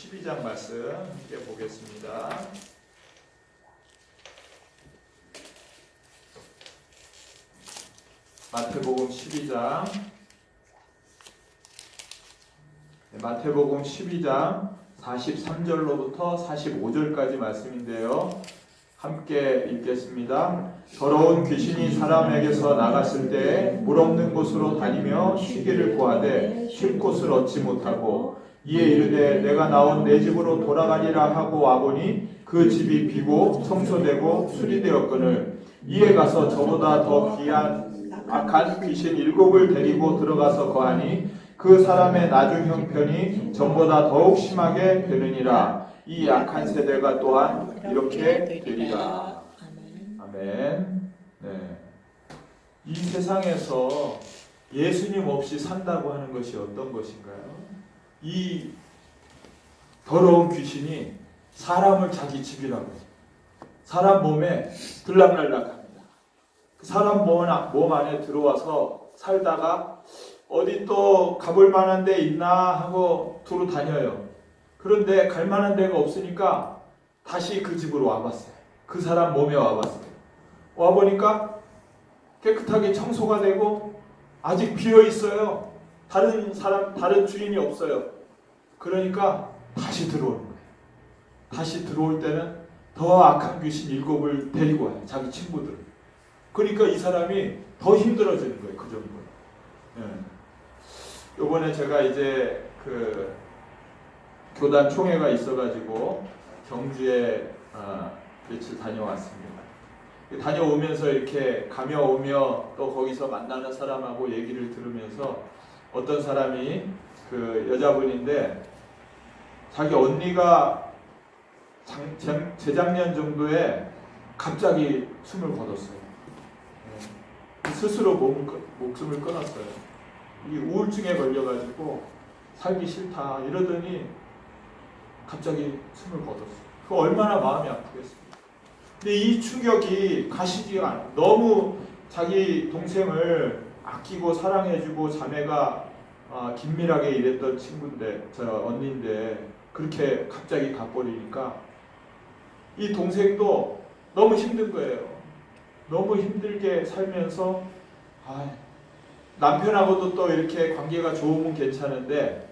12장 말씀 함께 보겠습니다. 마태복음 12장 마태복음 12장 43절로부터 45절까지 말씀인데요. 함께 읽겠습니다. 더러운 귀신이 사람에게서 나갔을 때 물 없는 곳으로 다니며 쉬기를 구하되 쉴 곳을 얻지 못하고 이에 이르되 내가 나온 내 집으로 돌아가리라 하고 와보니 그 집이 비고 청소되고 수리되었거늘 이에 가서 저보다 더 귀한 악한 귀신 7을 데리고 들어가서 거하니 그 사람의 나중 형편이 전보다 더욱 심하게 되느니라. 이 악한 세대가 또한 이렇게 되리라. 아멘. 네. 이 세상에서 예수님 없이 산다고 하는 것이 어떤 것인가요? 이 더러운 귀신이 사람을 자기 집이라고 사람 몸에 들락날락합니다. 사람 몸 안에 들어와서 살다가 어디 또 가볼 만한 데 있나 하고 두루 다녀요. 그런데 갈 만한 데가 없으니까 다시 그 집으로 와봤어요. 그 사람 몸에 와봤어요. 와보니까 깨끗하게 청소가 되고 아직 비어 있어요. 다른 주인이 없어요. 그러니까 다시 들어오는 거예요. 다시 들어올 때는 더 악한 귀신 7을 데리고 와요. 자기 친구들. 그러니까 이 사람이 더 힘들어지는 거예요. 그 정도로. 예. 요번에 제가 이제 그 교단 총회가 있어가지고 경주에 며칠 다녀왔습니다. 다녀오면서 이렇게 가며 오며 또 거기서 만나는 사람하고 얘기를 들으면서 어떤 사람이 그 여자분인데 자기 언니가 재작년 정도에 갑자기 숨을 거뒀어요. 스스로 목숨을 끊었어요. 이 우울증에 걸려가지고 살기 싫다 이러더니 갑자기 숨을 거뒀어요. 그 얼마나 마음이 아프겠습니까? 근데 이 충격이 가시지가 않아요. 너무 자기 동생을 아끼고 사랑해주고 자매가 긴밀하게 일했던 친구인데, 저 언니인데 그렇게 갑자기 가버리니까 이 동생도 너무 힘든 거예요. 너무 힘들게 살면서 남편하고도 또 이렇게 관계가 좋으면 괜찮은데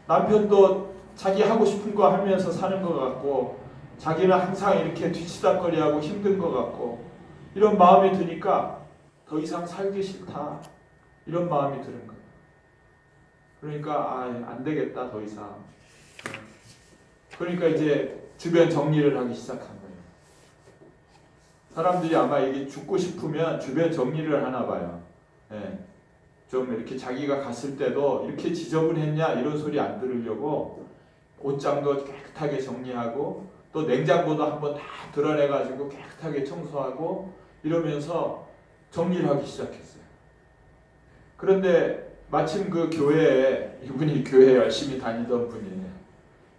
남편도 자기 하고 싶은 거 하면서 사는 것 같고 자기는 항상 이렇게 뒤치다꺼리하고 힘든 것 같고 이런 마음이 드니까 더 이상 살기 싫다 이런 마음이 드는 거예요. 그러니까 안 되겠다 더 이상. 그러니까 이제 주변 정리를 하기 시작한 거예요. 사람들이 아마 이게 죽고 싶으면 주변 정리를 하나 봐요. 예. 좀 이렇게 자기가 갔을 때도 이렇게 지저분했냐 이런 소리 안 들으려고 옷장도 깨끗하게 정리하고 또 냉장고도 한번 다 드러내가지고 깨끗하게 청소하고 이러면서 정리를 하기 시작했어요. 그런데 마침 그 교회에 이분이 교회 열심히 다니던 분이에요.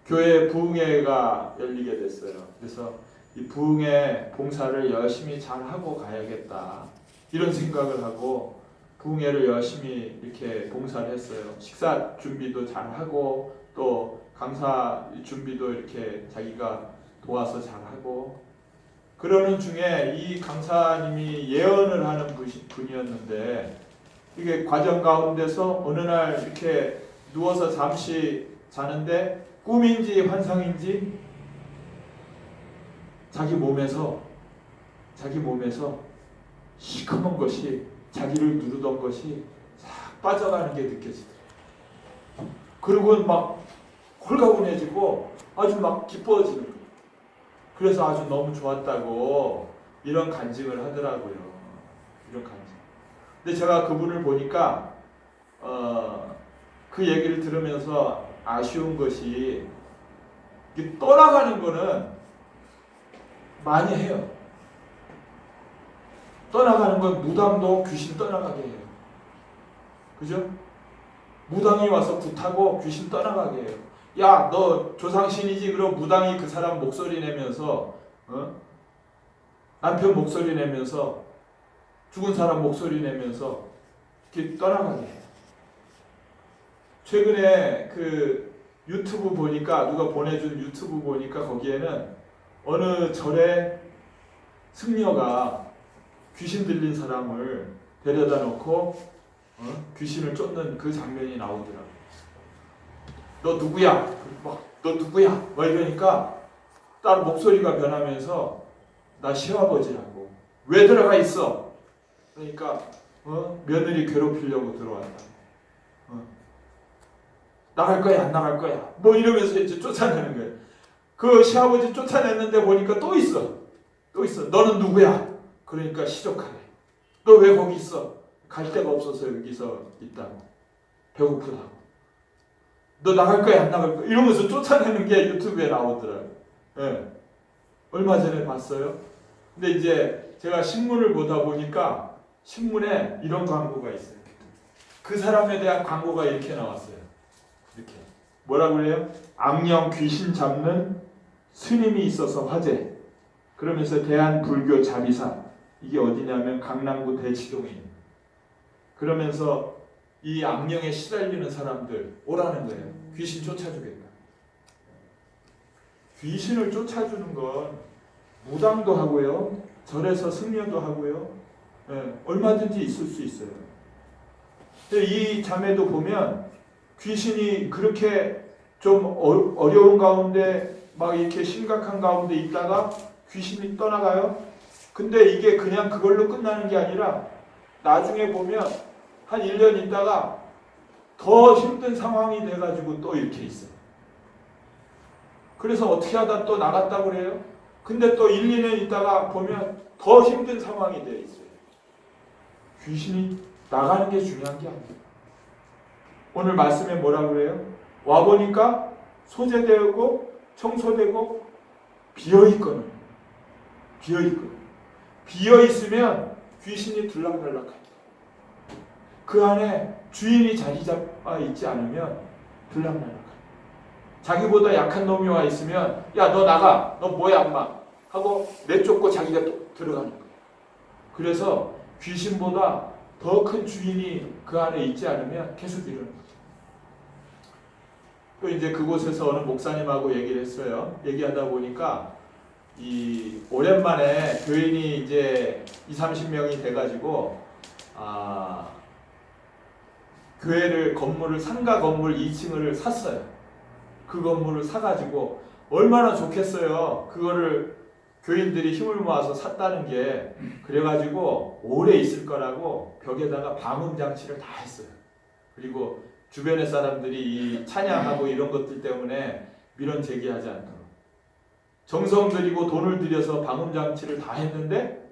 교회 부흥회가 열리게 됐어요. 그래서 이 부흥회 봉사를 열심히 잘 하고 가야겠다 이런 생각을 하고 부흥회를 열심히 이렇게 봉사를 했어요. 식사 준비도 잘 하고 또 강사 준비도 이렇게 자기가 도와서 잘 하고 그러는 중에 이 강사님이 예언을 하는 분이었는데 이게 과정 가운데서 어느 날 이렇게 누워서 잠시 자는데 꿈인지 환상인지 자기 몸에서 시커먼 것이 자기를 누르던 것이 싹 빠져가는 게 느껴지더래요. 그리고 막 홀가분해지고 아주 막 기뻐지는 거예요. 그래서 아주 너무 좋았다고 이런 간증을 하더라고요. 이런 간증. 근데 제가 그분을 보니까 그 얘기를 들으면서 아쉬운 것이 떠나가는 거는 많이 해요. 떠나가는 건 무당도 귀신 떠나가게 해요. 그죠? 무당이 와서 굿하고 귀신 떠나가게 해요. 야, 너 조상신이지? 그럼 무당이 그 사람 목소리 내면서 남편 목소리 내면서 죽은 사람 목소리 내면서 이렇게 떠나가게 해요. 최근에 그 유튜브 보니까 누가 보내준 유튜브 보니까 거기에는 어느 절에 승려가 귀신 들린 사람을 데려다 놓고 귀신을 쫓는 그 장면이 나오더라고요. 너 누구야? 너 누구야? 막 이러니까 딸 목소리가 변하면서 나 시아버지라고. 왜 들어가 있어? 그러니까 며느리 괴롭히려고 들어왔다. 나갈 거야 안 나갈 거야? 뭐 이러면서 이제 쫓아내는 거예요. 그 시아버지 쫓아냈는데 보니까 또 있어. 너는 누구야? 그러니까 시족하네. 너 왜 거기 있어? 갈 데가 없어서 여기서 있다고. 배고프다고. 너 나갈 거야 안 나갈 거야? 이러면서 쫓아내는 게 유튜브에 나오더라고요. 네. 얼마 전에 봤어요. 근데 이제 제가 신문을 보다 보니까 신문에 이런 광고가 있어요. 그 사람에 대한 광고가 이렇게 나왔어요. 이렇게 뭐라고 그래요? 악령 귀신 잡는 스님이 있어서 화제. 그러면서 대한불교 자비사. 이게 어디냐면 강남구 대치동이에요. 그러면서 이 악령에 시달리는 사람들 오라는 거예요. 귀신 쫓아주겠다. 귀신을 쫓아주는 건 무당도 하고요. 절에서 승려도 하고요. 얼마든지 있을 수 있어요. 이 자매도 보면 귀신이 그렇게 좀 어려운 가운데 막 이렇게 심각한 가운데 있다가 귀신이 떠나가요. 근데 이게 그냥 그걸로 끝나는 게 아니라 나중에 보면 한 1년 있다가 더 힘든 상황이 돼가지고 또 이렇게 있어요. 그래서 어떻게 하다 또 나갔다고 그래요. 근데 또 1, 2년 있다가 보면 더 힘든 상황이 되어 있어요. 귀신이 나가는 게 중요한 게 아니에요. 오늘 말씀에 뭐라고 그래요? 와보니까 소재되고 청소되고 비어있거든. 비어있으면 귀신이 들락날락합니다. 그 안에 주인이 자리 잡아 있지 않으면 들락날락합니다. 자기보다 약한 놈이 와 있으면 야 너 나가. 너 뭐야 엄마 하고 내쫓고 자기가 또 들어가는 거예요. 그래서 귀신보다 더 큰 주인이 그 안에 있지 않으면 계속 이러는 거죠. 또 이제 그곳에서 어느 목사님하고 얘기를 했어요. 얘기하다 보니까 이 오랜만에 교인이 이제 20-30명이 돼가지고 교회를 건물을 상가 건물 2층을 샀어요. 그 건물을 사가지고 얼마나 좋겠어요. 그거를 교인들이 힘을 모아서 샀다는 게. 그래가지고 오래 있을 거라고 벽에다가 방음 장치를 다 했어요. 그리고 주변의 사람들이 이 찬양하고 이런 것들 때문에 민원 제기하지 않도록 정성 들이고 돈을 들여서 방음 장치를 다 했는데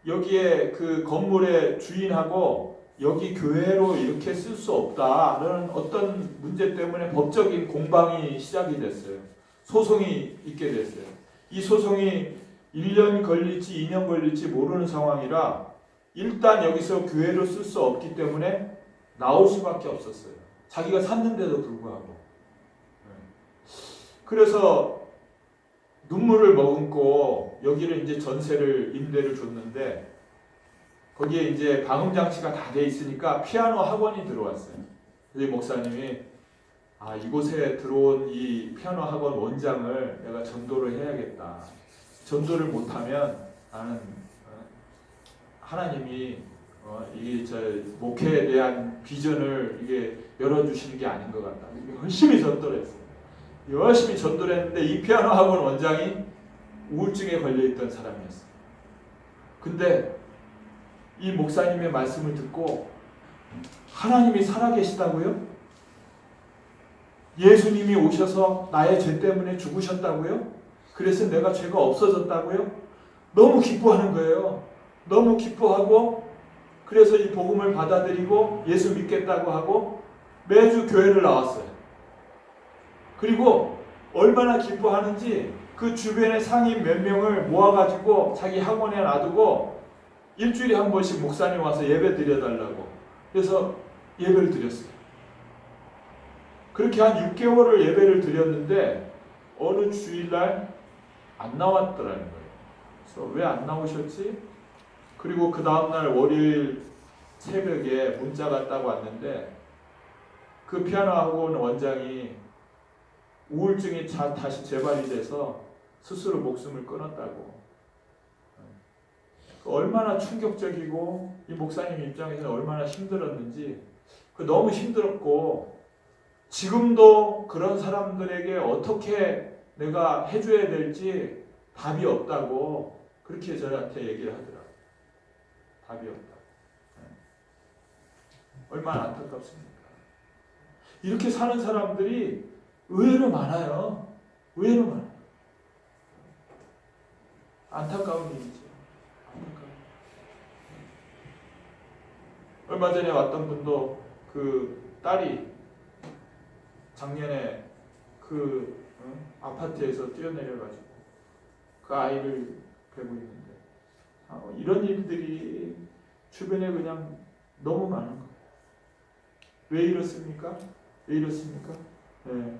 여기에 그 건물의 주인하고 여기 교회로 이렇게 쓸 수 없다는 어떤 문제 때문에 법적인 공방이 시작이 됐어요. 소송이 있게 됐어요. 이 소송이 1년 걸릴지 2년 걸릴지 모르는 상황이라 일단 여기서 교회로 쓸 수 없기 때문에 나올 수밖에 없었어요. 자기가 샀는데도 불구하고. 그래서 눈물을 머금고 여기를 이제 전세를 임대를 줬는데 거기에 이제 방음 장치가 다 돼 있으니까 피아노 학원이 들어왔어요. 그래서 목사님이 이곳에 들어온 이 피아노 학원 원장을 내가 전도를 해야겠다. 전도를 못하면 나는 하나님이 이게 저 목회에 대한 비전을 이게 열어주시는 게 아닌 것 같다. 열심히 전도를 했어요. 열심히 전도를 했는데 이 피아노 학원 원장이 우울증에 걸려있던 사람이었어요. 근데 이 목사님의 말씀을 듣고 하나님이 살아계시다고요? 예수님이 오셔서 나의 죄 때문에 죽으셨다고요? 그래서 내가 죄가 없어졌다고요? 너무 기뻐하는 거예요. 너무 기뻐하고 그래서 이 복음을 받아들이고 예수 믿겠다고 하고 매주 교회를 나왔어요. 그리고 얼마나 기뻐하는지 그 주변의 상인 몇 명을 모아가지고 자기 학원에 놔두고 일주일에 한 번씩 목사님 와서 예배 드려달라고 그래서 예배를 드렸어요. 그렇게 한 6개월을 예배를 드렸는데 어느 주일날 안 나왔더라는 거예요. 그래서 왜 안 나오셨지? 그리고 그 다음날 월요일 새벽에 문자가 딱 왔는데 그 피아노 학원 원장이 우울증이 다시 재발이 돼서 스스로 목숨을 끊었다고. 얼마나 충격적이고 이 목사님 입장에서는 얼마나 힘들었는지, 너무 힘들었고 지금도 그런 사람들에게 어떻게 내가 해줘야 될지 답이 없다고 그렇게 저한테 얘기를 하더라고요. 답이 없다고. 얼마나 안타깝습니까? 이렇게 사는 사람들이 의외로 많아요. 의외로 많아요. 안타까운 일이죠. 얼마 전에 왔던 분도 그 딸이 작년에 그 아파트에서 뛰어내려가지고 그 아이를 베고 있는데, 이런 일들이 주변에 그냥 너무 많은 거예요. 왜 이렇습니까? 왜 이렇습니까? 네.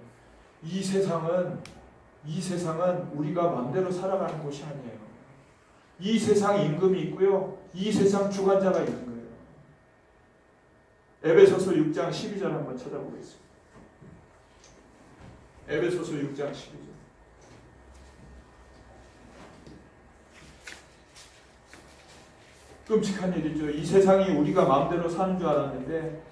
이 세상은 우리가 마음대로 살아가는 곳이 아니에요. 이 세상 임금이 있고요, 이 세상 주관자가 있는 거예요. 에베소서 6장 12절 한번 찾아보겠습니다. 에베소서 6장 12절. 끔찍한 일이죠. 이 세상이 우리가 마음대로 사는 줄 알았는데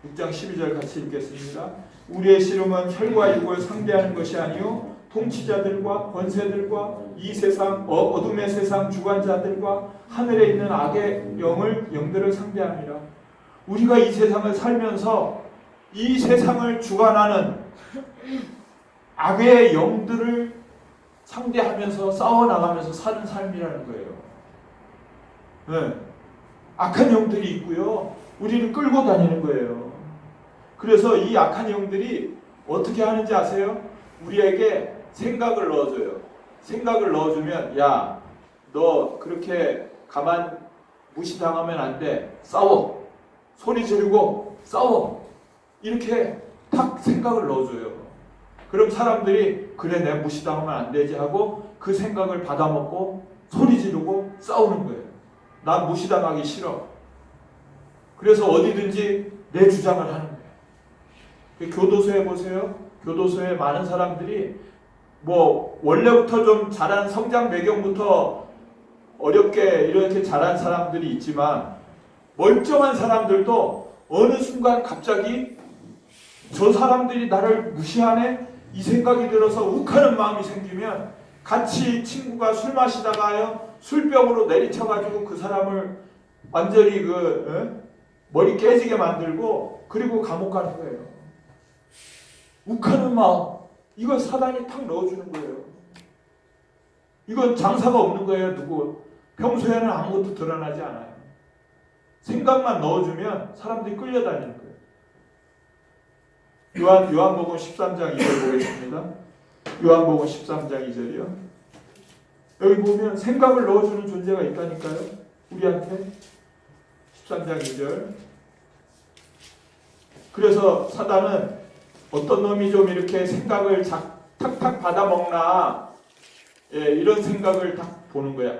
6장 12절 같이 읽겠습니다. 우리의 씨름은 혈과 육을 상대하는 것이 아니요 통치자들과 권세들과 이 세상 어둠의 세상 주관자들과 하늘에 있는 악의 영들을 상대합니다. 우리가 이 세상을 살면서 이 세상을 주관하는 악의 영들을 상대하면서 싸워나가면서 사는 삶이라는 거예요. 네. 악한 영들이 있고요, 우리를 끌고 다니는 거예요. 그래서 이 악한 영들이 어떻게 하는지 아세요? 우리에게 생각을 넣어줘요. 생각을 넣어주면, 야, 너 그렇게 가만 무시당하면 안 돼. 싸워. 소리 지르고 싸워. 이렇게 탁 생각을 넣어줘요. 그럼 사람들이 그래, 내가 무시당하면 안 되지 하고 그 생각을 받아먹고 소리 지르고 싸우는 거예요. 난 무시당하기 싫어. 그래서 어디든지 내 주장을 하는 거예요. 교도소에 보세요. 교도소에 많은 사람들이 원래부터 좀 자란 성장 배경부터 어렵게 이렇게 자란 사람들이 있지만, 멀쩡한 사람들도 어느 순간 갑자기 저 사람들이 나를 무시하네? 이 생각이 들어서 욱하는 마음이 생기면 같이 친구가 술 마시다가요, 술병으로 내리쳐가지고 그 사람을 완전히 머리 깨지게 만들고 그리고 감옥 가는 거예요. 욱하는 마음, 이걸 사단이 탁 넣어주는 거예요. 이건 장사가 없는 거예요. 누구 평소에는 아무것도 드러나지 않아요. 생각만 넣어주면 사람들이 끌려다니는 거예요. 요한복음 13장 2절 보겠습니다. 요한복음 13장 2절이요. 여기 보면 생각을 넣어주는 존재가 있다니까요. 우리한테. 13장 2절. 그래서 사단은 어떤 놈이 좀 이렇게 생각을 탁탁 받아먹나, 이런 생각을 딱 보는 거예요.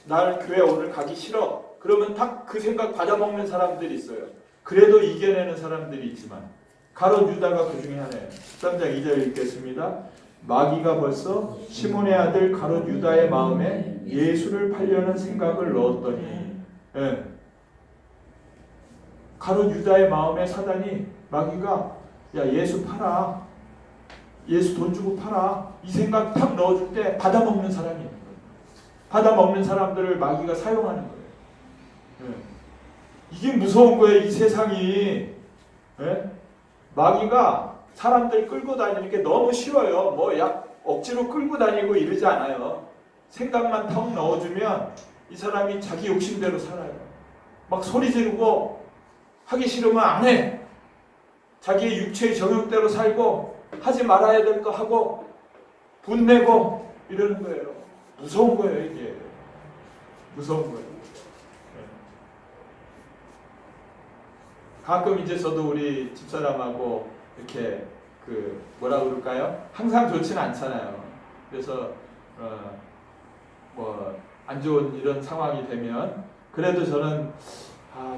날 교회 오늘 가기 싫어. 그러면 딱 그 생각 받아먹는 사람들이 있어요. 그래도 이겨내는 사람들이 있지만, 가롯 유다가 그 중에 하나예요. 13장 2절 읽겠습니다. 마귀가 벌써 시몬의 아들 가롯 유다의 마음에 예수를 팔려는 생각을 넣었더니, 가롯 유다의 마음에 사단이, 마귀가 야, 예수 팔아, 예수 돈 주고 팔아, 이 생각 탁 넣어줄 때 받아먹는 사람이 있는 거예요. 받아먹는 사람들을 마귀가 사용하는 거예요. 이게 무서운 거예요. 이 세상이. 마귀가 사람들 끌고 다니는 게 너무 쉬워요. 억지로 끌고 다니고 이러지 않아요. 생각만 턱 넣어주면 이 사람이 자기 욕심대로 살아요. 막 소리 지르고 하기 싫으면 안 해. 자기의 육체의 정욕대로 살고 하지 말아야 될 거 하고 분내고 이러는 거예요. 무서운 거예요, 이게. 무서운 거예요. 가끔 이제 저도 우리 집사람하고 이렇게 뭐라 그럴까요? 항상 좋지는 않잖아요. 그래서 안 좋은 이런 상황이 되면 그래도 저는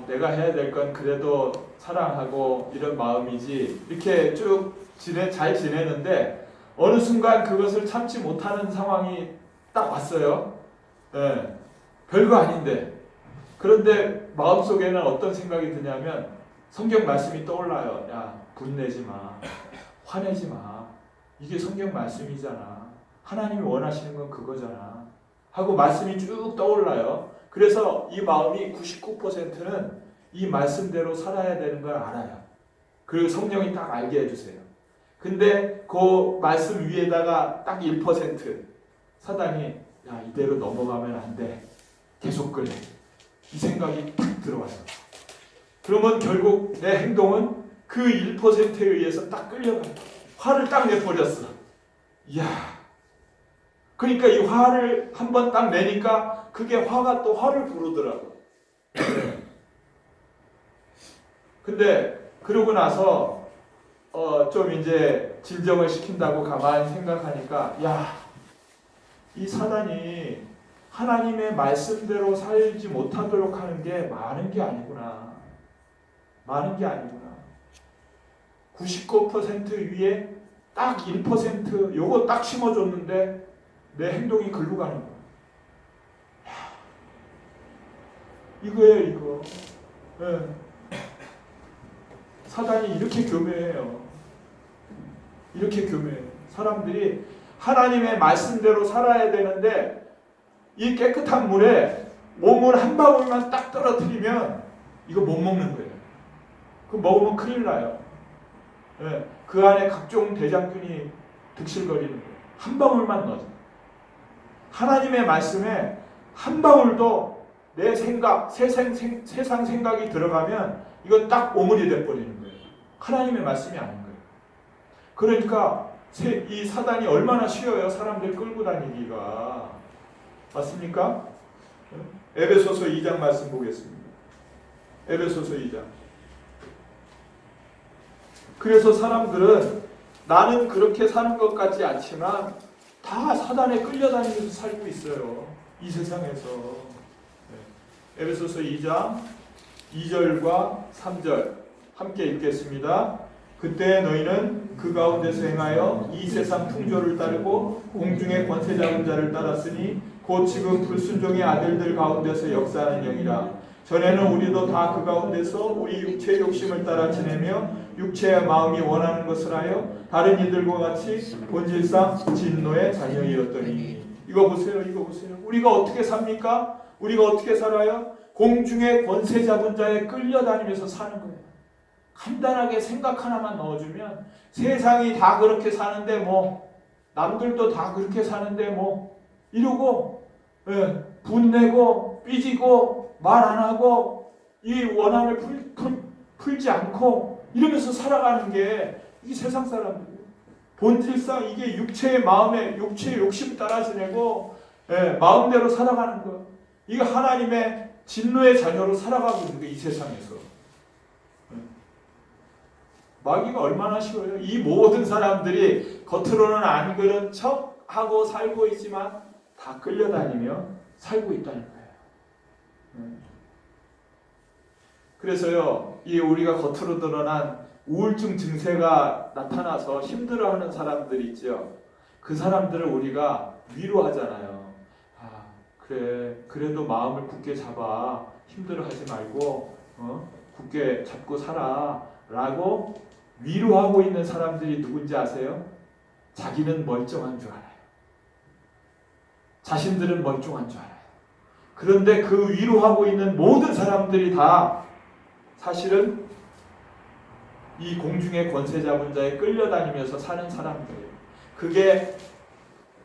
내가 해야 될 건 그래도 사랑하고 이런 마음이지 이렇게 쭉 잘 지내는데 어느 순간 그것을 참지 못하는 상황이 딱 왔어요. 예, 별거 아닌데. 그런데 마음속에는 어떤 생각이 드냐면 성경 말씀이 떠올라요. 야, 분내지 마. 화내지 마. 이게 성경 말씀이잖아. 하나님이 원하시는 건 그거잖아. 하고 말씀이 쭉 떠올라요. 그래서 이 마음이 99%는 이 말씀대로 살아야 되는 걸 알아요. 그리고 성령이 딱 알게 해주세요. 근데 그 말씀 위에다가 딱 1% 사단이 야, 이대로 넘어가면 안 돼. 계속 그래. 이 생각이 딱 들어와요. 그러면 결국 내 행동은 그 1%에 의해서 딱 끌려가요. 화를 딱 내버렸어. 이야. 그러니까 이 화를 한번 딱 내니까 그게 화가 또 화를 부르더라고. 근데 그러고 나서 좀 이제 진정을 시킨다고 가만히 생각하니까 야, 이 사단이 하나님의 말씀대로 살지 못하도록 하는 게 많은 게 아니구나. 많은 게 아니구나. 99% 위에 딱 1% 요거 딱 심어줬는데 내 행동이 글로 가는 거야. 이거예요, 이거. 네. 사단이 이렇게 교묘해요. 이렇게 교묘해요. 사람들이 하나님의 말씀대로 살아야 되는데 이 깨끗한 물에 몸을 한 방울만 딱 떨어뜨리면 이거 못 먹는 거예요. 그거 먹으면 큰일 나요. 네. 그 안에 각종 대장균이 득실거리는 거예요. 한 방울만 넣어줘. 하나님의 말씀에 한 방울도 내 생각, 세상 생각이 들어가면 이건 딱 오물이 돼버리는 거예요. 하나님의 말씀이 아닌 거예요. 그러니까 이 사단이 얼마나 쉬워요. 사람들 끌고 다니기가. 맞습니까? 에베소서 2장 말씀 보겠습니다. 에베소서 2장. 그래서 사람들은 나는 그렇게 사는 것 같지 않지만 다 사단에 끌려다니면서 살고 있어요. 이 세상에서. 에베소서 2장 2절과 3절 함께 읽겠습니다. 그때 너희는 그 가운데서 행하여 이 세상 풍조를 따르고 공중의 권세 잡은 자를 따랐으니 곧 지금 불순종의 아들들 가운데서 역사하는 영이라. 전에는 우리도 다 그 가운데서 우리 육체의 욕심을 따라 지내며 육체의 마음이 원하는 것을 하여 다른 이들과 같이 본질상 진노의 자녀이었더니. 이거 보세요. 이거 보세요. 우리가 어떻게 삽니까? 우리가 어떻게 살아요? 공중의 권세 잡은 자에 끌려다니면서 사는 거예요. 간단하게 생각 하나만 넣어주면 세상이 다 그렇게 사는데 뭐 남들도 다 그렇게 사는데 뭐 이러고 분내고 삐지고 말 안 하고 이 원한을 풀지 않고 이러면서 살아가는 게 이 세상 사람들이에요. 본질상 이게 육체의 마음에 육체의 욕심 따라 지내고 마음대로 살아가는 거. 이거 하나님의 진노의 자녀로 살아가고 있는 게 이 세상에서. 마귀가 얼마나 쉬워요. 이 모든 사람들이 겉으로는 안 그런 척 하고 살고 있지만 다 끌려다니며 살고 있다는 거예요. 그래서요, 이 우리가 겉으로 드러난 우울증 증세가 나타나서 힘들어하는 사람들 있죠. 그 사람들을 우리가 위로하잖아요. 그래, 그래도 마음을 굳게 잡아. 힘들어하지 말고 굳게 잡고 살아. 라고 위로하고 있는 사람들이 누군지 아세요? 자기는 멀쩡한 줄 알아요. 자신들은 멀쩡한 줄 알아요. 그런데 그 위로하고 있는 모든 사람들이 다 사실은 이 공중의 권세 잡은 자에 끌려다니면서 사는 사람들이에요. 그게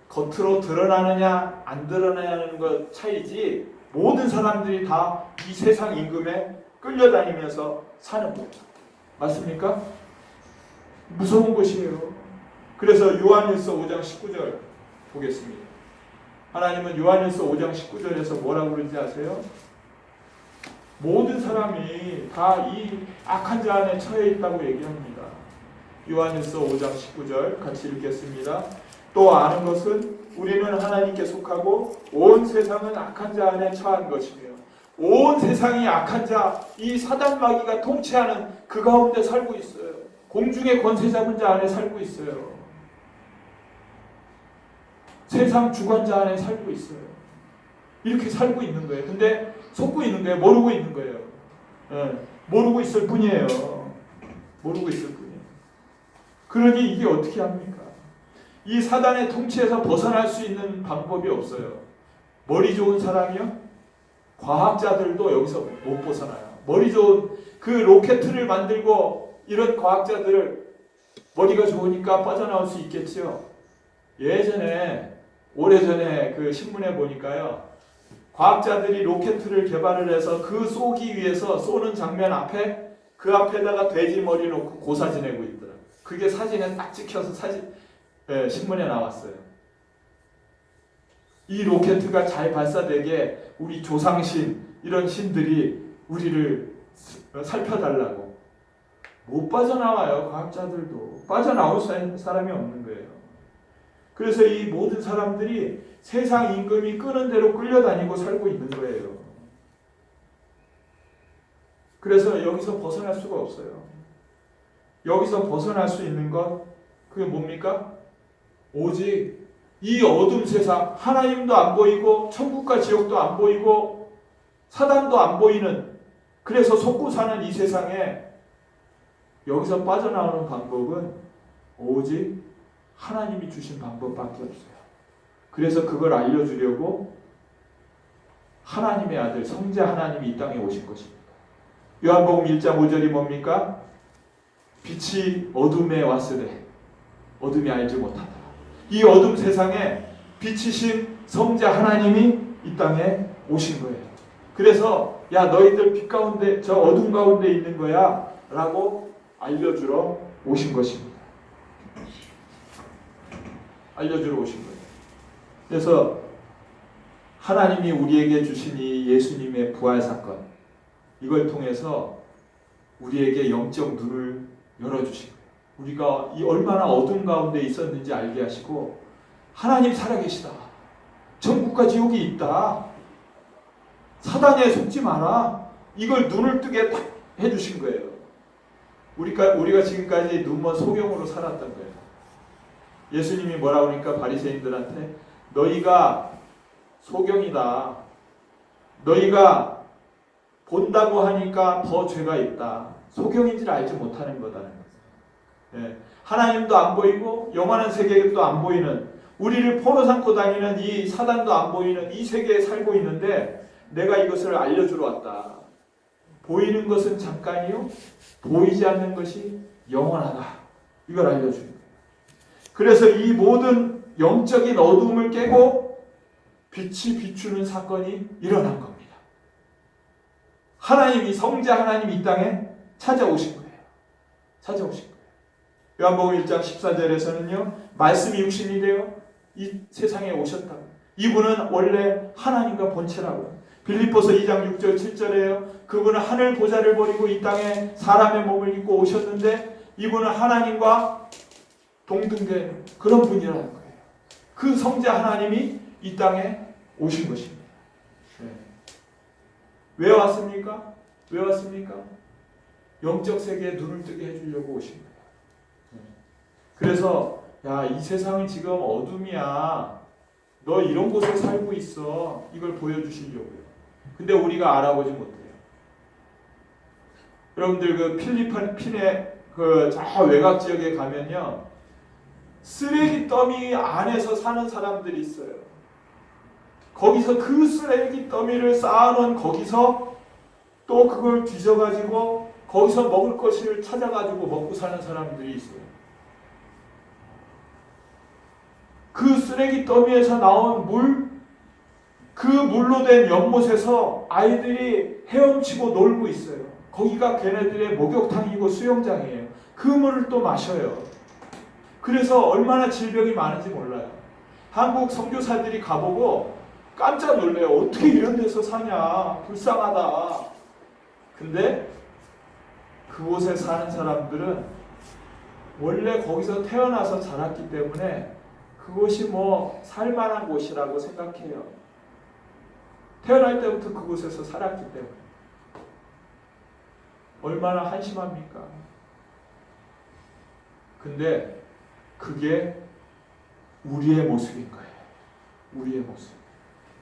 겉으로 드러나느냐 안 드러나냐는 것 차이지 모든 사람들이 다 이 세상 임금에 끌려다니면서 사는 거예요. 맞습니까? 무서운 것이에요. 그래서 요한일서 5장 19절 보겠습니다. 하나님은 요한일서 5장 19절에서 뭐라고 그러는지 아세요? 모든 사람이 다 이 악한 자 안에 처해 있다고 얘기합니다. 요한일서 5장 19절 같이 읽겠습니다. 또 아는 것은 우리는 하나님께 속하고 온 세상은 악한 자 안에 처한 것이며 온 세상이 악한 자, 이 사단 마귀가 통치하는 그 가운데 살고 있어요. 공중의 권세 잡은 자 안에 살고 있어요. 세상 주관자 안에 살고 있어요. 이렇게 살고 있는 거예요. 근데 속고 있는 거예요. 모르고 있는 거예요. 네, 모르고 있을 뿐이에요. 모르고 있을 뿐이에요. 그러니 이게 어떻게 합니까? 이 사단의 통치에서 벗어날 수 있는 방법이 없어요. 머리 좋은 사람이요? 과학자들도 여기서 못 벗어나요. 머리 좋은 그 로켓을 만들고 이런 과학자들을 머리가 좋으니까 빠져나올 수 있겠지요. 예전에 오래전에 그 신문에 보니까요. 과학자들이 로켓을 개발을 해서 그 쏘기 위해서 쏘는 장면 앞에 그 앞에다가 돼지 머리 놓고 고사 지내고 있더라. 그게 사진에 딱 찍혀서 신문에 나왔어요. 이 로켓가 잘 발사되게 우리 조상신 이런 신들이 우리를 살펴달라고. 못 빠져나와요. 과학자들도 빠져나올 사람이 없는 거예요. 그래서 이 모든 사람들이 세상 임금이 끄는 대로 끌려다니고 살고 있는 거예요. 그래서 여기서 벗어날 수가 없어요. 여기서 벗어날 수 있는 것 그게 뭡니까? 오직 이 어둠 세상, 하나님도 안 보이고 천국과 지옥도 안 보이고 사단도 안 보이는, 그래서 속고 사는 이 세상에 여기서 빠져나오는 방법은 오직 하나님이 주신 방법밖에 없어요. 그래서 그걸 알려주려고 하나님의 아들 성자 하나님이 이 땅에 오신 것입니다. 요한복음 1장 5절이 뭡니까? 빛이 어둠에 왔으되 어둠이 알지 못하더라. 이 어둠 세상에 빛이신 성자 하나님이 이 땅에 오신 거예요. 그래서 야 너희들 빛 가운데 저 어둠 가운데 있는 거야 라고 알려주러 오신 것입니다. 알려주러 오신 거예요. 그래서 하나님이 우리에게 주신 이 예수님의 부활 사건, 이걸 통해서 우리에게 영적 눈을 열어주신 거예요. 우리가 이 얼마나 어둠 가운데 있었는지 알게 하시고 하나님 살아계시다. 천국과 지옥이 있다. 사단에 속지 마라. 이걸 눈을 뜨게 딱 해주신 거예요. 우리가 지금까지 눈먼 소경으로 살았던 거예요. 예수님이 뭐라고 하니까 바리새인들한테 너희가 소경이다. 너희가 본다고 하니까 더 죄가 있다. 소경인지를 알지 못하는 거다는 거예요. 예, 하나님도 안 보이고 영원한 세계도 안 보이는, 우리를 포로 삼고 다니는 이 사단도 안 보이는 이 세계에 살고 있는데 내가 이것을 알려주러 왔다. 보이는 것은 잠깐이요, 보이지 않는 것이 영원하다. 이걸 알려주는 거예요. 그래서 이 모든 영적인 어둠을 깨고 빛이 비추는 사건이 일어난 겁니다. 하나님이, 성자 하나님이 이 땅에 찾아오신 거예요. 찾아오신 거예요. 요한복음 1장 14절에서는요. 말씀이 육신이 되어 이 세상에 오셨다. 이분은 원래 하나님과 본체라고. 빌립보서 2장 6절 7절에요. 그분은 하늘 보좌를 버리고 이 땅에 사람의 몸을 입고 오셨는데 이분은 하나님과 동등된 그런 분이라는 거예요. 그 성자 하나님이 이 땅에 오신 것입니다. 네. 왜 왔습니까? 왜 왔습니까? 영적 세계에 눈을 뜨게 해주려고 오신 거예요. 네. 그래서 야, 이 세상이 지금 어둠이야. 너 이런 곳에 살고 있어. 이걸 보여주시려고요. 근데 우리가 알아보지 못해요. 여러분들 그 필리핀의 그 저 외곽 지역에 가면요. 쓰레기 더미 안에서 사는 사람들이 있어요. 거기서 그 쓰레기 더미를 쌓아놓은 거기서 또 그걸 뒤져가지고 거기서 먹을 것을 찾아가지고 먹고 사는 사람들이 있어요. 그 쓰레기 더미에서 나온 물, 그 물로 된 연못에서 아이들이 헤엄치고 놀고 있어요. 거기가 걔네들의 목욕탕이고 수영장이에요. 그 물을 또 마셔요. 그래서 얼마나 질병이 많은지 몰라요. 한국 선교사들이 가보고 깜짝 놀래요. 어떻게 이런 데서 사냐. 불쌍하다. 근데 그곳에 사는 사람들은 원래 거기서 태어나서 자랐기 때문에 그곳이 뭐 살만한 곳이라고 생각해요. 태어날 때부터 그곳에서 살았기 때문에. 얼마나 한심합니까? 근데 그게 우리의 모습인 거예요. 우리의 모습.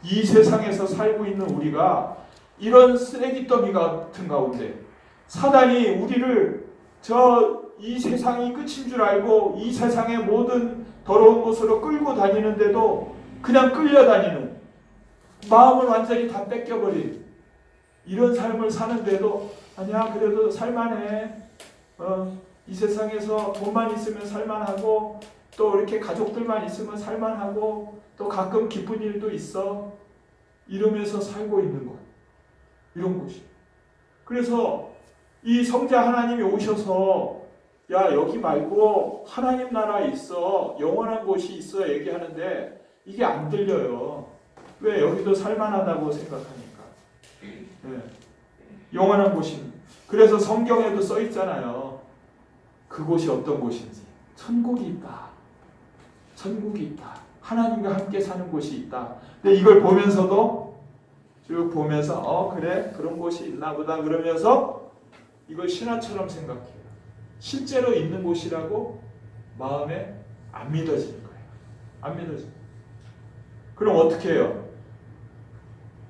이 세상에서 살고 있는 우리가 이런 쓰레기 더미 같은 가운데 사단이 우리를 이 세상이 끝인 줄 알고 이 세상의 모든 더러운 곳으로 끌고 다니는데도 그냥 끌려다니는, 마음을 완전히 다 뺏겨버린 이런 삶을 사는데도 아니야 그래도 살만해, 이 세상에서 돈만 있으면 살만하고 또 이렇게 가족들만 있으면 살만하고 또 가끔 기쁜 일도 있어, 이러면서 살고 있는 것, 이런 곳이. 그래서 이 성자 하나님이 오셔서 야 여기 말고 하나님 나라 있어, 영원한 곳이 있어 얘기하는데 이게 안 들려요. 왜? 여기도 살만하다고 생각하니까. 네. 영원한 곳입니다. 그래서 성경에도 써 있잖아요. 그곳이 어떤 곳인지. 천국이 있다. 천국이 있다. 하나님과 함께 사는 곳이 있다. 근데 이걸 보면서도 쭉 보면서 그래 그런 곳이 있나 보다 그러면서 이걸 신화처럼 생각해요. 실제로 있는 곳이라고 마음에 안 믿어지는 거예요. 안 믿어지는 거예요. 그럼 어떻게 해요?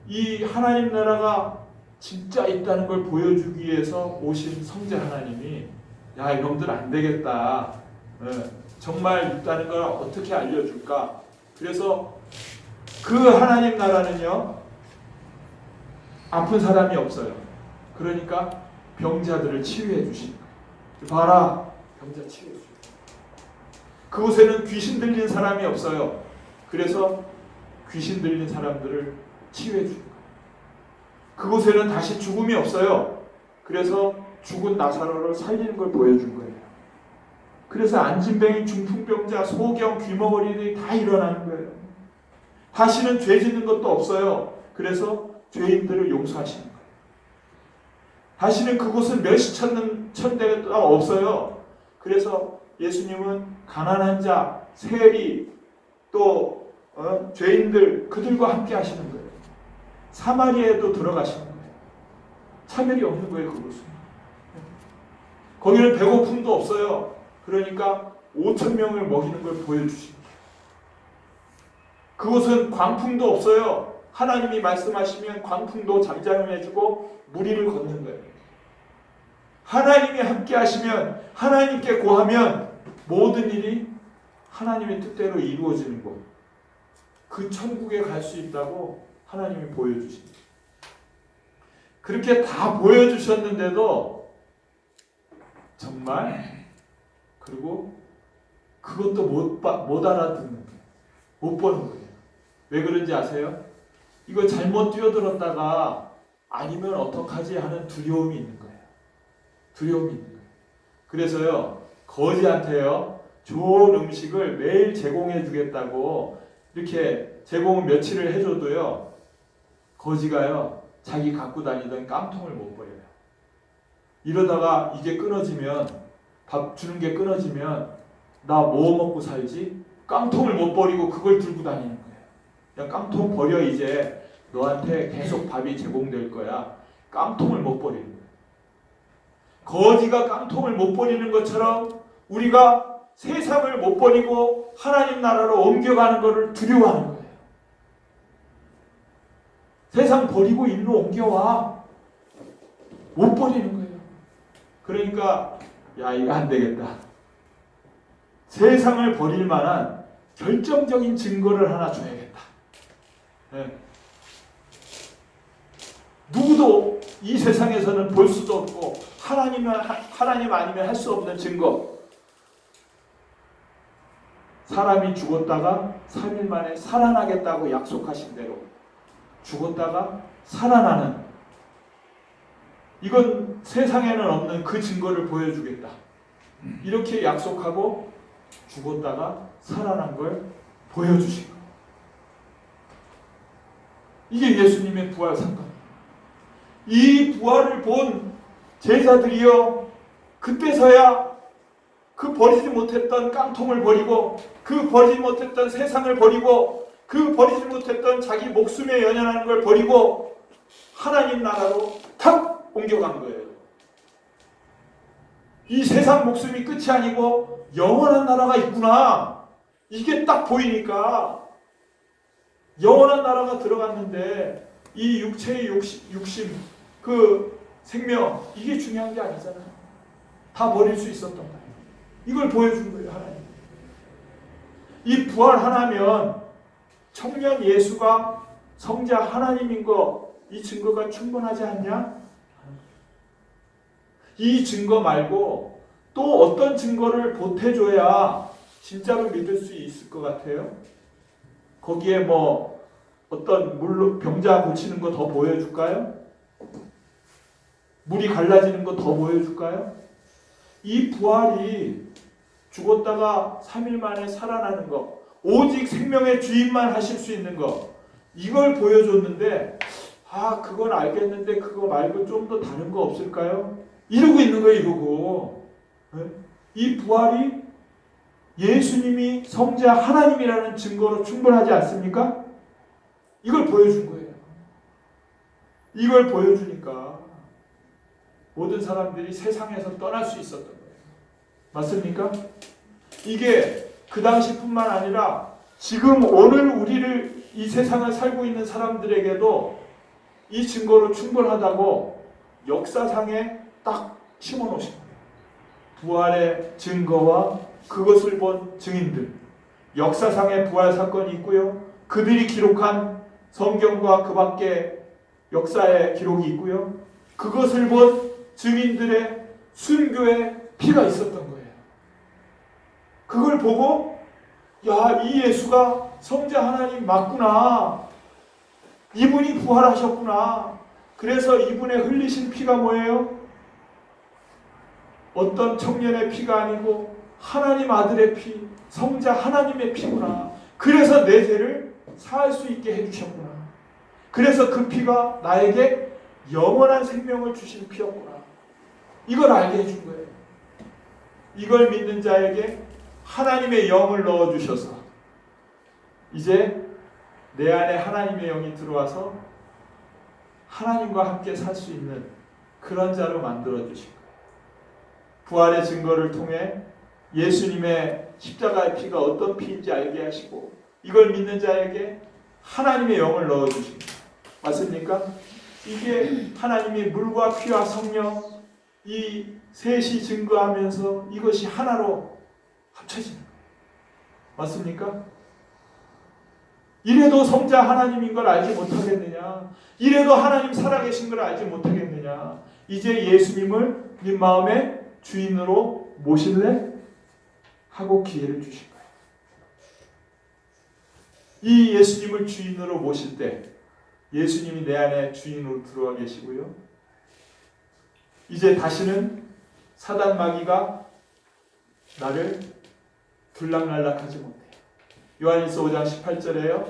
이 하나님 나라가 진짜 있다는 걸 보여주기 위해서 오신 성자 하나님이 야 이놈들 안 되겠다. 정말 있다는 걸 어떻게 알려줄까? 그래서 그 하나님 나라는요 아픈 사람이 없어요. 그러니까 병자들을 치유해 주신 거예요. 봐라 병자 치유해 주신 거예요. 그곳에는 귀신 들린 사람이 없어요. 그래서 귀신 들린 사람들을 치유해 주는 거예요. 그곳에는 다시 죽음이 없어요. 그래서 죽은 나사로를 살리는 걸 보여준 거예요. 그래서 안진뱅이, 중풍병자, 소경, 귀머거리들이 다 일어나는 거예요. 다시는 죄 짓는 것도 없어요. 그래서 죄인들을 용서하시는 거예요. 다시는 그곳은 멸시천대가 없어요. 그래서 예수님은 가난한 자, 세리, 또 죄인들 그들과 함께 하시는 거예요. 사마리아에도 들어가시는 거예요. 차별이 없는 거예요. 그곳은. 거기는 배고픔도 없어요. 그러니까 5,000명을 먹이는 걸 보여주신 거예요. 그곳은 광풍도 없어요. 하나님이 말씀하시면 광풍도 잠잠해지고 무리를 걷는 거예요. 하나님이 함께 하시면, 하나님께 구하면 모든 일이 하나님의 뜻대로 이루어지는 곳, 그 천국에 갈 수 있다고 하나님이 보여주십니다. 그렇게 다 보여주셨는데도 정말, 그리고 그것도 못 알아듣는 거예요. 못 보는 거예요. 왜 그런지 아세요? 이거 잘못 뛰어들었다가 아니면 어떡하지 하는 두려움이 있는 거예요. 두려움이 있는 거예요. 그래서요, 거지한테요, 좋은 음식을 매일 제공해 주겠다고 이렇게 제공을 며칠을 해줘도요, 거지가요, 자기 갖고 다니던 깡통을 못 버려요. 이러다가 이게 끊어지면, 밥 주는 게 끊어지면 나 뭐 먹고 살지? 깡통을 못 버리고 그걸 들고 다니는 거예요. 야, 깡통 버려. 이제 너한테 계속 밥이 제공될 거야. 깡통을 못 버리는 거예요. 거지가 깡통을 못 버리는 것처럼 우리가 세상을 못 버리고 하나님 나라로 옮겨가는 것을 두려워하는 거예요. 세상 버리고 일로 옮겨와. 못 버리는 거예요. 그러니까 야 이거 안 되겠다. 세상을 버릴 만한 결정적인 증거를 하나 줘야겠다. 네. 누구도 이 세상에서는 볼 수도 없고 하나님 아니면 할 수 없는 증거. 사람이 죽었다가 3일 만에 살아나겠다고 약속하신 대로 죽었다가 살아나는, 이건 세상에는 없는 그 증거를 보여주겠다. 이렇게 약속하고 죽었다가 살아난 걸 보여주신 거예요. 이게 예수님의 부활 상관입니다. 이 부활을 본 제자들이요, 그때서야 그 버리지 못했던 깡통을 버리고 그 버리지 못했던 세상을 버리고 그 버리지 못했던 자기 목숨에 연연하는 걸 버리고 하나님 나라로 탁 옮겨간 거예요. 이 세상 목숨이 끝이 아니고 영원한 나라가 있구나. 이게 딱 보이니까 영원한 나라가 들어갔는데 이 육체의 욕심, 그 생명, 이게 중요한 게 아니잖아요. 다 버릴 수 있었던 거예요. 이걸 보여준 거예요, 하나님. 이 부활 하나면 청년 예수가 성자 하나님인 거, 이 증거가 충분하지 않냐? 이 증거 말고 또 어떤 증거를 보태줘야 진짜로 믿을 수 있을 것 같아요? 거기에 뭐 어떤 물로 병자 고치는 거 더 보여줄까요? 물이 갈라지는 거 더 보여줄까요? 이 부활이 죽었다가 3일 만에 살아나는 거, 오직 생명의 주인만 하실 수 있는 거, 이걸 보여줬는데 그건 알겠는데 그거 말고 좀 더 다른 거 없을까요? 이러고 있는 거예요. 이러고. 이 부활이 예수님이 성자 하나님이라는 증거로 충분하지 않습니까? 이걸 보여준 거예요. 이걸 보여주니까 모든 사람들이 세상에서 떠날 수 있었던 거예요. 맞습니까? 이게 그 당시뿐만 아니라 지금 오늘 우리를 이 세상을 살고 있는 사람들에게도 이 증거로 충분하다고 역사상에 딱 심어놓으신 거예요. 부활의 증거와 그것을 본 증인들, 역사상의 부활 사건이 있고요. 그들이 기록한 성경과 그 밖에 역사의 기록이 있고요. 그것을 본 증인들의 순교의 피가 있었던 거예요. 그걸 보고 이 예수가 성자 하나님 맞구나. 이분이 부활하셨구나. 그래서 이분의 흘리신 피가 뭐예요? 어떤 청년의 피가 아니고 하나님 아들의 피, 성자 하나님의 피구나. 그래서 내 죄를 사할 수 있게 해주셨구나. 그래서 그 피가 나에게 영원한 생명을 주신 피였구나. 이걸 알게 해준 거예요. 이걸 믿는 자에게 하나님의 영을 넣어주셔서 이제 내 안에 하나님의 영이 들어와서 하나님과 함께 살 수 있는 그런 자로 만들어주신 거예요. 부활의 증거를 통해 예수님의 십자가의 피가 어떤 피인지 알게 하시고 이걸 믿는 자에게 하나님의 영을 넣어주신 거예요. 맞습니까? 이게 하나님이 물과 피와 성령 이 셋이 증거하면서 이것이 하나로 합쳐지는 거예요. 맞습니까? 이래도 성자 하나님인 걸 알지 못하겠느냐? 이래도 하나님 살아계신 걸 알지 못하겠느냐? 이제 예수님을 네 마음의 주인으로 모실래? 하고 기회를 주신 거예요. 이 예수님을 주인으로 모실 때 예수님이 내 안에 주인으로 들어와 계시고요. 이제 다시는 사단 마귀가 나를 들락날락하지 못해요. 요한일서 5장 18절에요.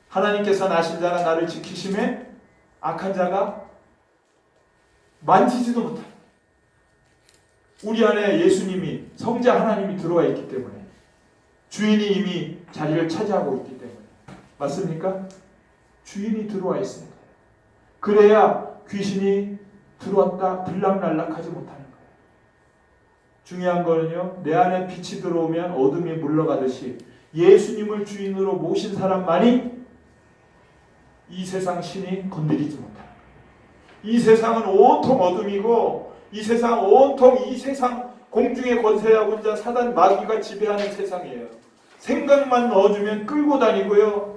하나님께서 나신 자가 나를 지키심에 악한 자가 만지지도 못합니다. 우리 안에 예수님이 성자 하나님이 들어와 있기 때문에 주인이 이미 자리를 차지하고 있기 때문에 맞습니까? 주인이 들어와 있습니다. 그래야 귀신이 들어왔다 들락날락하지 못하는 거예요. 중요한 거는요. 내 안에 빛이 들어오면 어둠이 물러가듯이 예수님을 주인으로 모신 사람만이 이 세상 신이 건드리지 못하는 거예요. 이 세상은 온통 어둠이고 이 세상 온통 이 세상 공중의 권세하고 자 사단 마귀가 지배하는 세상이에요. 생각만 넣어주면 끌고 다니고요.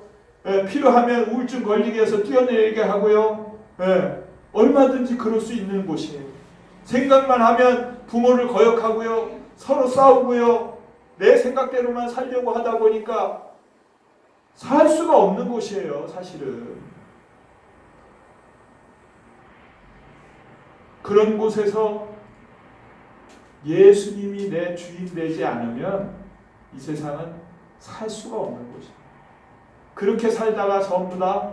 필요하면 우울증 걸리게 해서 뛰어내리게 하고요. 얼마든지 그럴 수 있는 곳이에요. 생각만 하면 부모를 거역하고요. 서로 싸우고요. 내 생각대로만 살려고 하다 보니까 살 수가 없는 곳이에요. 사실은. 그런 곳에서 예수님이 내 주인 되지 않으면 이 세상은 살 수가 없는 곳이에요. 그렇게 살다가 전부 다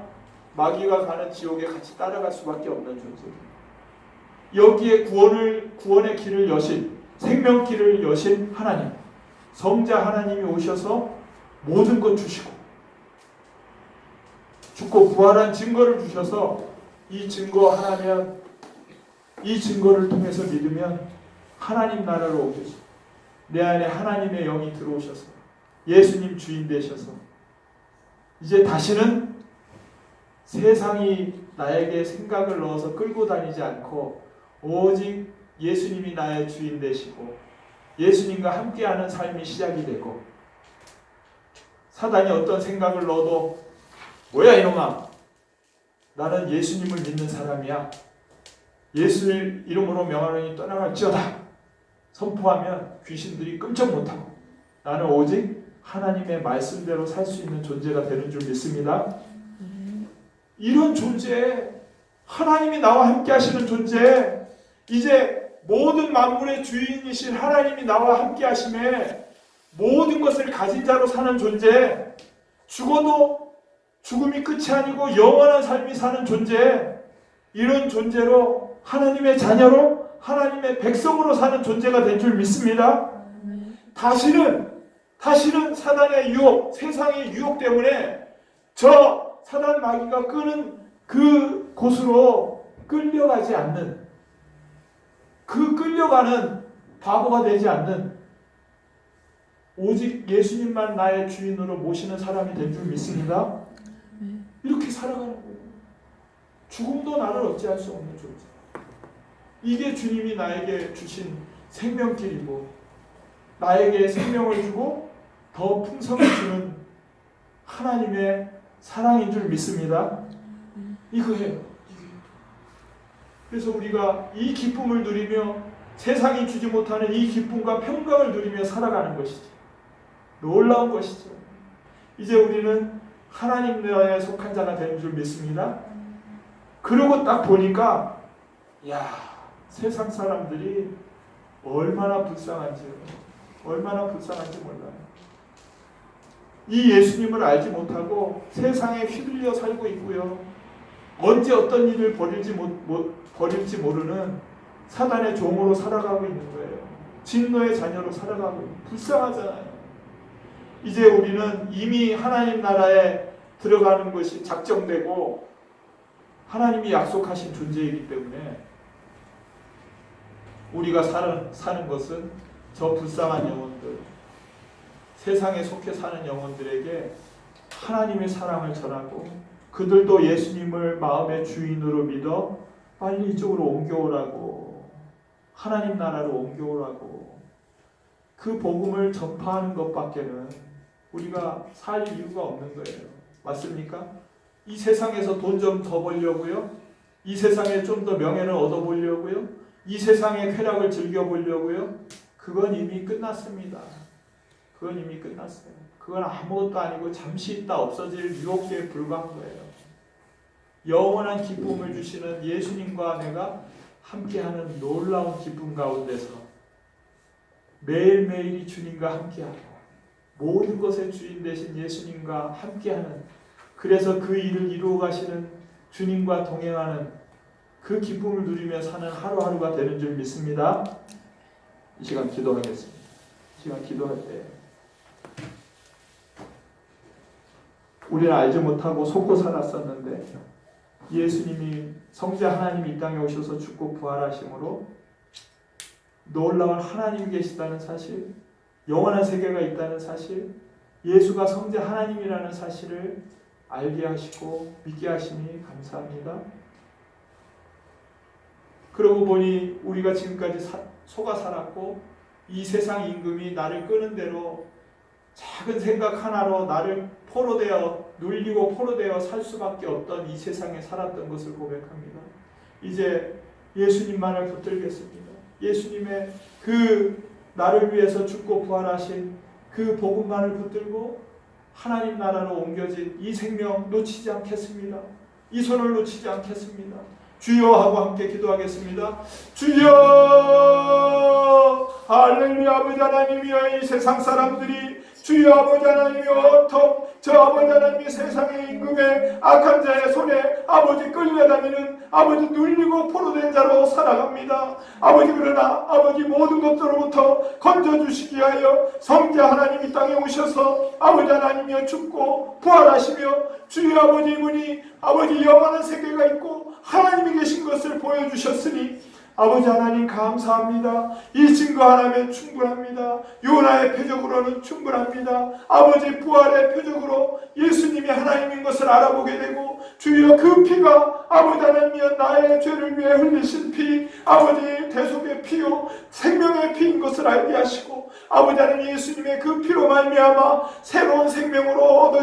마귀가 가는 지옥에 같이 따라갈 수밖에 없는 존재입니다. 여기에 구원의 길을 여신, 생명길을 여신 하나님, 성자 하나님이 오셔서 모든 것 주시고 죽고 부활한 증거를 주셔서 이 증거 하나면, 이 증거를 통해서 믿으면 하나님 나라로 오셔서 내 안에 하나님의 영이 들어오셔서 예수님 주인 되셔서 이제 다시는 세상이 나에게 생각을 넣어서 끌고 다니지 않고 오직 예수님이 나의 주인 되시고 예수님과 함께하는 삶이 시작이 되고, 사단이 어떤 생각을 넣어도 뭐야 이놈아, 나는 예수님을 믿는 사람이야, 예수를 이름으로 명하노니 떠나갈지어다 선포하면 귀신들이 끔찍 못하고 나는 오직 하나님의 말씀대로 살 수 있는 존재가 되는 줄 믿습니다. 이런 존재, 하나님이 나와 함께 하시는 존재, 이제 모든 만물의 주인이신 하나님이 나와 함께 하심에 모든 것을 가진 자로 사는 존재, 죽어도 죽음이 끝이 아니고 영원한 삶이 사는 존재, 이런 존재로 하나님의 자녀로 하나님의 백성으로 사는 존재가 된 줄 믿습니다. 다시는 사단의 유혹, 세상의 유혹 때문에 저 사단 마귀가 끄는 그 곳으로 끌려가지 않는, 그 끌려가는 바보가 되지 않는, 오직 예수님만 나의 주인으로 모시는 사람이 된 줄 믿습니다. 이렇게 살아가는 거예요. 죽음도 나를 어찌할 수 없는 존재. 이게 주님이 나에게 주신 생명길이고 나에게 생명을 주고 더 풍성을 주는 하나님의 사랑인 줄 믿습니다. 이거예요. 그래서 우리가 이 기쁨을 누리며 세상이 주지 못하는 이 기쁨과 평강을 누리며 살아가는 것이죠. 놀라운 것이죠. 이제 우리는 하나님 나라에 속한 자가 되는 줄 믿습니다. 그러고 딱 보니까 세상 사람들이 얼마나 불쌍한지 몰라요. 이 예수님을 알지 못하고 세상에 휘둘려 살고 있고요. 언제 어떤 일을 벌일지 모르는 사단의 종으로 살아가고 있는 거예요. 진노의 자녀로 살아가고 있는, 불쌍하잖아요. 이제 우리는 이미 하나님 나라에 들어가는 것이 작정되고 하나님이 약속하신 존재이기 때문에 우리가 사는 것은 저 불쌍한 영혼들, 세상에 속해 사는 영혼들에게 하나님의 사랑을 전하고 그들도 예수님을 마음의 주인으로 믿어 빨리 이쪽으로 옮겨오라고, 하나님 나라로 옮겨오라고, 그 복음을 전파하는 것밖에는 우리가 살 이유가 없는 거예요. 맞습니까? 이 세상에서 돈 좀 더 벌려고요? 이 세상에 좀 더 명예를 얻어보려고요? 이 세상의 쾌락을 즐겨보려고요? 그건 이미 끝났습니다. 그건 이미 끝났어요. 그건 아무것도 아니고 잠시 있다 없어질 유혹에 불과한 거예요. 영원한 기쁨을 주시는 예수님과 내가 함께하는 놀라운 기쁨 가운데서 매일매일이 주님과 함께하고 모든 것의 주인 되신 예수님과 함께하는, 그래서 그 일을 이루어 가시는 주님과 동행하는 그 기쁨을 누리며 사는 하루하루가 되는 줄 믿습니다. 이 시간 기도하겠습니다. 이 시간 기도할 때 우리는 알지 못하고 속고 살았었는데 예수님이 성자 하나님이 이 땅에 오셔서 죽고 부활하심으로 놀라운 하나님이 계시다는 사실, 영원한 세계가 있다는 사실, 예수가 성자 하나님이라는 사실을 알게 하시고 믿게 하시니 감사합니다. 그러고 보니 우리가 지금까지 속아 살았고 이 세상 임금이 나를 끄는 대로 작은 생각 하나로 나를 눌리고 포로되어 살 수밖에 없던 이 세상에 살았던 것을 고백합니다. 이제 예수님만을 붙들겠습니다. 예수님의 그 나를 위해서 죽고 부활하신 그 복음만을 붙들고 하나님 나라로 옮겨진 이 생명 놓치지 않겠습니다. 이 손을 놓치지 않겠습니다. 주여 하고 함께 기도하겠습니다. 주여, 할렐루야. 아버지 하나님이여, 이 세상 사람들이 주여 아버지 하나님이 온통 저 아버지 하나님이 세상의 임금의 악한 자의 손에 아버지 끌려다니는 아버지 눌리고 포로된 자로 살아갑니다. 아버지 그러나 아버지 모든 것들로부터 건져주시기 위하여 성자 하나님이 땅에 오셔서 아버지 하나님이여 죽고 부활하시며 주의 아버지 이분이 아버지 영원한 세계가 있고 하나님이 계신 것을 보여주셨으니 아버지 하나님 감사합니다. 이 증거 하나면 충분합니다. 요나의 표적으로는 충분합니다. 아버지 부활의 표적으로 예수님이 하나님인 것을 알아보게 되고 주여 그 피가 아버지 하나님이여 나의 죄를 위해 흘리신 피 아버지 대속의 피요 생명의 피인 것을 알게 하시고 아버지 하나님 예수님의 그 피로 말미암아 새로운 생명으로 얻어